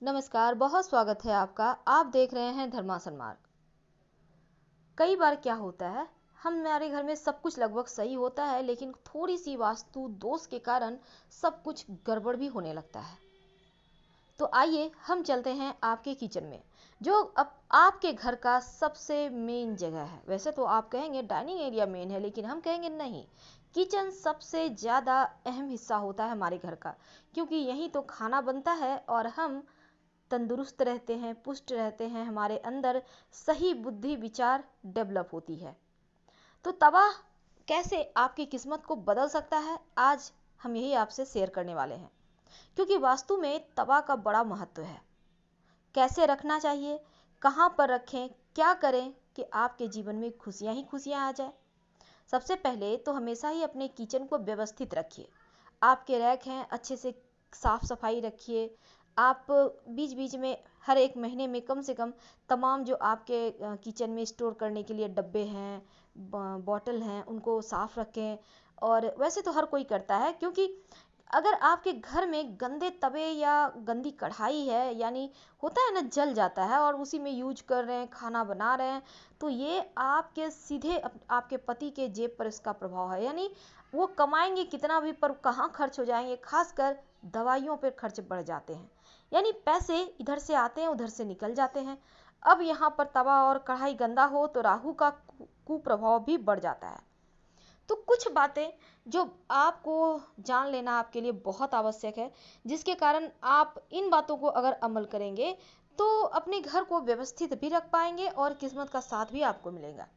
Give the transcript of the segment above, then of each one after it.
नमस्कार, बहुत स्वागत है आपका। आप देख रहे हैं धर्मासन मार्ग। कई बार क्या होता है, हमारे घर में सब कुछ लगभग सही होता है, लेकिन थोड़ी सी वास्तु दोष के कारण सब कुछ गड़बड़ भी होने लगता है। तो आइए हम चलते हैं आपके किचन में, जो अब आपके घर का सबसे मेन जगह है। वैसे तो आप कहेंगे डाइनिंग एरिया मेन है, लेकिन हम कहेंगे नहीं, किचन सबसे ज़्यादा अहम हिस्सा होता है हमारे घर का, क्योंकि यहीं तो खाना बनता है और हम तंदुरुस्त रहते हैं, पुष्ट रहते हैं, हमारे अंदर सही बुद्धि विचार डेवलप होती है। तो तवा कैसे आपकी किस्मत को बदल सकता है, आज हम यही आपसे शेयर करने वाले हैं। क्योंकि वास्तु में तवा का बड़ा महत्व है। कैसे रखना चाहिए, कहाँ पर रखें, क्या करें कि आपके जीवन में खुशियाँ ही खुशियाँ आ जाए। सबसे पहले तो हमेशा ही अपने किचन को व्यवस्थित रखिए। आपके रैक हैं, अच्छे से साफ सफाई रखिए। आप बीच बीच में हर एक महीने में कम से कम तमाम जो आपके किचन में स्टोर करने के लिए डब्बे हैं, बॉटल हैं, उनको साफ रखें। और वैसे तो हर कोई करता है, क्योंकि अगर आपके घर में गंदे तवे या गंदी कढ़ाई है, यानी होता है ना, जल जाता है और उसी में यूज कर रहे हैं, खाना बना रहे हैं, तो ये आपके सीधे आपके पति के जेब पर इसका प्रभाव है। यानी वो कमाएंगे कितना भी, पर कहाँ खर्च हो जाएंगे, खासकर दवाइयों पर खर्च बढ़ जाते हैं। यानी पैसे इधर से आते हैं, उधर से निकल जाते हैं। अब यहाँ पर तवा और कढ़ाई गंदा हो तो राहु का कुप्रभाव भी बढ़ जाता है। तो कुछ बातें जो आपको जान लेना आपके लिए बहुत आवश्यक है, जिसके कारण आप इन बातों को अगर अमल करेंगे तो अपने घर को व्यवस्थित भी रख पाएंगे और किस्मत का साथ भी आपको मिलेगा।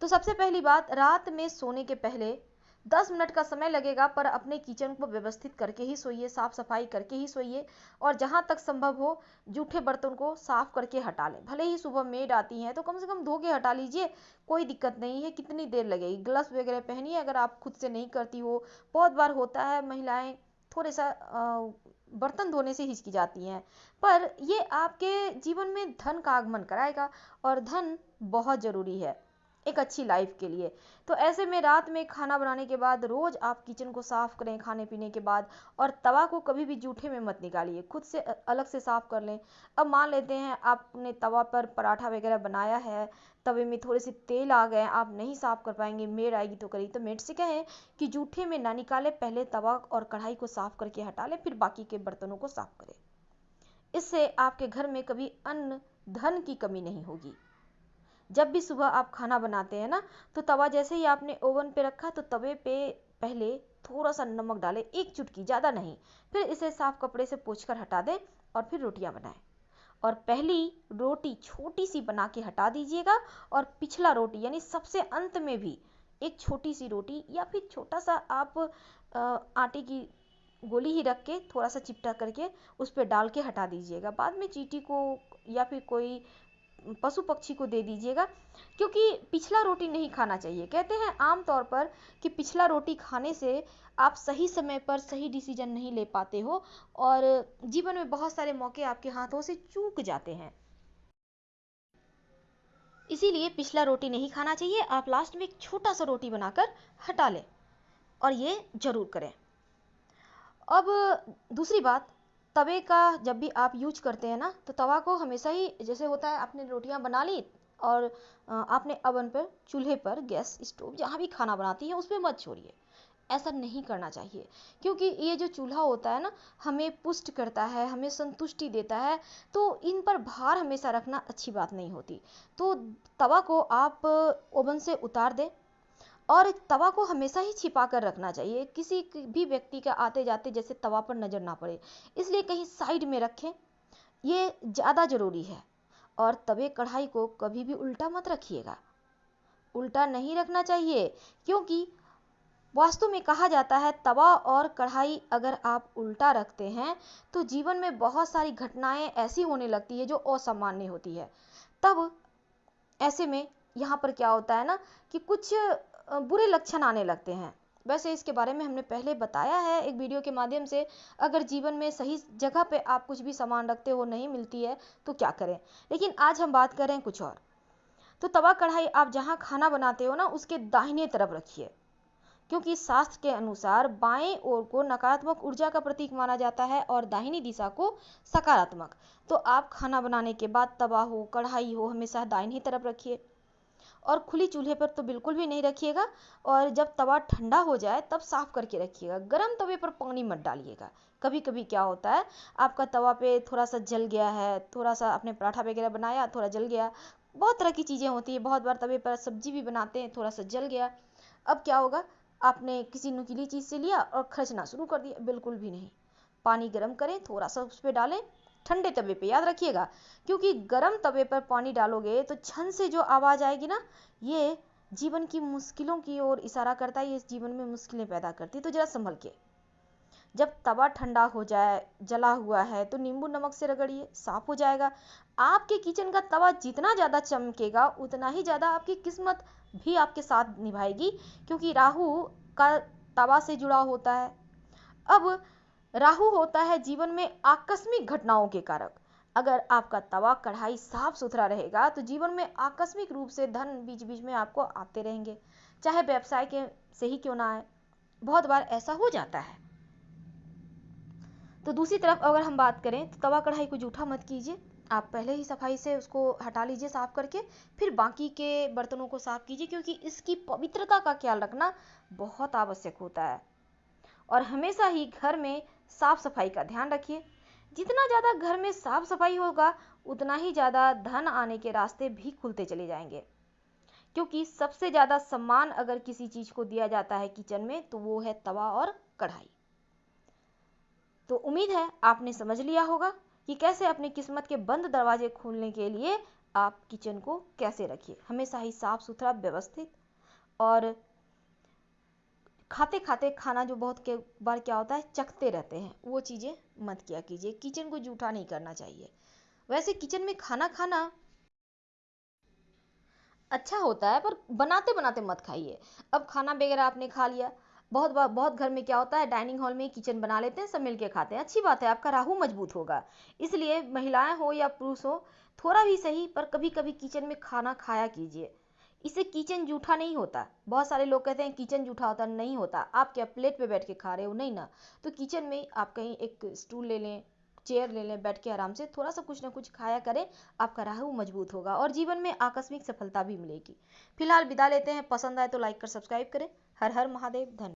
तो सबसे पहली बात, रात में सोने के पहले 10 मिनट का समय लगेगा, पर अपने किचन को व्यवस्थित करके ही सोइए, साफ सफाई करके ही सोइए। और जहां तक संभव हो, जूठे बर्तन को साफ करके हटा लें। भले ही सुबह मेड आती हैं तो कम से कम धो के हटा लीजिए, कोई दिक्कत नहीं है। कितनी देर लगेगी, ग्लव्स वगैरह पहनिए अगर आप खुद से नहीं करती हो। बहुत बार होता है महिलाएं थोड़े सा बर्तन धोने से हिचकी जाती हैं, पर ये आपके जीवन में धन का आगमन कराएगा, और धन बहुत ज़रूरी है एक अच्छी लाइफ के लिए। तो ऐसे में रात में खाना बनाने के बाद रोज आप किचन को साफ करें खाने पीने के बाद। और तवा को कभी भी जूठे में मत निकालिए, खुद से अलग से साफ कर लें। अब मान लेते हैं आपने तवा पर पराठा वगैरह बनाया है, तवे में थोड़े से तेल आ गए, आप नहीं साफ कर पाएंगे, मेड आएगी तो करेगी, तो मेड से कहें कि जूठे में ना निकाले, पहले तवा और कढ़ाई को साफ करके हटा ले, फिर बाकी के बर्तनों को साफ करें। इससे आपके घर में कभी अन्न धन की कमी नहीं होगी। जब भी सुबह आप खाना बनाते हैं ना, तो तवा जैसे ही आपने ओवन पे रखा तो तवे पे पहले थोड़ा सा नमक डालें, एक चुटकी, ज़्यादा नहीं। फिर इसे साफ कपड़े से पोंछकर हटा दें और फिर रोटियां बनाएं। और पहली रोटी छोटी सी बना के हटा दीजिएगा, और पिछला रोटी यानी सबसे अंत में भी एक छोटी सी रोटी या फिर छोटा सा आप आटे की गोली ही रख के थोड़ा सा चिपटा करके उस पर डाल के हटा दीजिएगा। बाद में चींटी को या फिर कोई पशु पक्षी को दे दीजिएगा, क्योंकि पिछला रोटी नहीं खाना चाहिए। कहते हैं आमतौर पर कि पिछला रोटी खाने से आप सही समय पर सही डिसीजन नहीं ले पाते हो, और जीवन में बहुत सारे मौके आपके हाथों से चूक जाते हैं। इसीलिए पिछला रोटी नहीं खाना चाहिए। आप लास्ट में एक छोटा सा रोटी बनाकर हटा लें, और ये जरूर करें। अब दूसरी बात, तवे का जब भी आप यूज करते हैं ना, तो तवा को हमेशा ही, जैसे होता है आपने रोटियां बना ली और आपने अवन पर, चूल्हे पर, गैस स्टोव, जहाँ भी खाना बनाती है उसमें मत छोड़िए। ऐसा नहीं करना चाहिए, क्योंकि ये जो चूल्हा होता है ना, हमें पुष्ट करता है, हमें संतुष्टि देता है, तो इन पर भार हमेशा रखना अच्छी बात नहीं होती। तो तवा को आप ओवन से उतार दें, और तवा को हमेशा ही छिपा कर रखना चाहिए, किसी भी व्यक्ति का आते जाते जैसे तवा पर नजर ना पड़े, इसलिए कहीं साइड में रखें, ये ज़्यादा ज़रूरी है। और तवे कढ़ाई को कभी भी उल्टा मत रखिएगा, उल्टा नहीं रखना चाहिए, क्योंकि वास्तु में कहा जाता है तवा और कढ़ाई अगर आप उल्टा रखते हैं तो जीवन में बहुत सारी घटनाएं ऐसी होने लगती है जो असामान्य होती है। तब ऐसे में यहाँ पर क्या होता है ना, कि कुछ बुरे लक्षण आने लगते हैं। वैसे इसके बारे में हमने पहले बताया है एक वीडियो के माध्यम से। अगर जीवन में सही जगह पे आप कुछ भी सामान रखते हो, नहीं मिलती है, तो क्या करें। लेकिन आज हम बात कर रहे हैं कुछ और। तो तवा कढ़ाई आप जहाँ खाना बनाते हो ना, उसके दाहिने तरफ रखिए, क्योंकि शास्त्र के अनुसार बाएं ओर को नकारात्मक ऊर्जा का प्रतीक माना जाता है और दाहिनी दिशा को सकारात्मक। तो आप खाना बनाने के बाद तवा हो, कढ़ाई हो, हमेशा दाहिनी तरफ रखिए और खुली चूल्हे पर तो बिल्कुल भी नहीं रखिएगा। और जब तवा ठंडा हो जाए तब साफ करके रखिएगा। गर्म तवे पर पानी मत डालिएगा। कभी कभी क्या होता है, आपका तवा पे थोड़ा सा जल गया है, थोड़ा सा आपने पराठा वगैरह बनाया, थोड़ा जल गया। बहुत तरह की चीज़ें होती है, बहुत बार तवे पर सब्जी भी बनाते हैं, थोड़ा सा जल गया। अब क्या होगा, आपने किसी नुकीली चीज़ से लिया और खर्चना शुरू कर दिया। बिल्कुल भी नहीं। पानी गर्म करें, थोड़ा सा उस पर डालें, ठंडे तवे पे, याद रखिएगा। क्योंकि गर्म तवे पर पानी डालोगे तो छन से जो आवाज़ आएगी ना, ये जीवन की मुश्किलों की ओर इशारा करता है। ये इस जीवन में मुश्किलें पैदा करती है, तो जरा संभल के। जब तवा ठंडा हो जाए, जला हुआ है, तो नींबू नमक से रगड़िए, साफ हो जाएगा। आपके किचन का तवा जितना ज़्यादा चमकेगा उतना ही ज़्यादा आपकी किस्मत भी आपके साथ निभाएगी, क्योंकि राहु का तवा से जुड़ा होता है। अब राहु होता है जीवन में आकस्मिक घटनाओं के कारक। अगर आपका तवा कढ़ाई साफ सुथरा रहेगा तो जीवन में आकस्मिक रूप से धन बीच बीच में आपको आते रहेंगे, चाहे व्यवसाय के से ही क्यों ना आए। बहुत बार ऐसा हो जाता है। तो दूसरी तरफ अगर हम बात करें तो तवा कढ़ाई को जूठा मत कीजिए। आप पहले ही सफाई से उसको हटा लीजिए साफ करके, फिर बाकी के बर्तनों को साफ कीजिए, क्योंकि इसकी पवित्रता का ख्याल रखना बहुत आवश्यक होता है। और हमेशा ही घर में साफ सफाई का ध्यान रखिए। जितना ज़्यादा घर में साफ सफाई होगा उतना ही ज़्यादा धन आने के रास्ते भी खुलते चले जाएंगे। क्योंकि सबसे ज़्यादा सम्मान अगर किसी चीज़ को दिया जाता है किचन में तो वो है तवा और कढ़ाई। तो उम्मीद है आपने समझ लिया होगा कि कैसे अपनी किस्मत के बंद दरवाजे खोलने के लिए आप किचन को कैसे रखिए। हमेशा ही साफ सुथरा, व्यवस्थित। और खाते खाते खाना जो बहुत के बार क्या होता है, चखते रहते हैं, वो चीज़ें मत किया कीजिए। किचन को जूठा नहीं करना चाहिए। वैसे किचन में खाना खाना अच्छा होता है, पर बनाते बनाते मत खाइए। अब खाना वगैरह आपने खा लिया, बहुत घर में क्या होता है, डाइनिंग हॉल में ही किचन बना लेते हैं, सब मिलके खाते हैं। अच्छी बात है, आपका राहु मजबूत होगा। इसलिए महिलाएं हो या पुरुष हो, थोड़ा भी सही पर कभी कभी किचन में खाना खाया कीजिए। इससे किचन जूठा नहीं होता। बहुत सारे लोग कहते हैं किचन जूठा होता, नहीं होता। आप क्या प्लेट पे बैठ के खा रहे हो? नहीं ना। तो किचन में आप कहीं एक स्टूल ले लें, चेयर ले लें, बैठ के आराम से थोड़ा सा कुछ ना कुछ खाया करें। आपका राहु मजबूत होगा और जीवन में आकस्मिक सफलता भी मिलेगी। फिलहाल विदा लेते हैं। पसंद आए तो लाइक कर सब्सक्राइब करें। हर हर महादेव। धन्यवाद।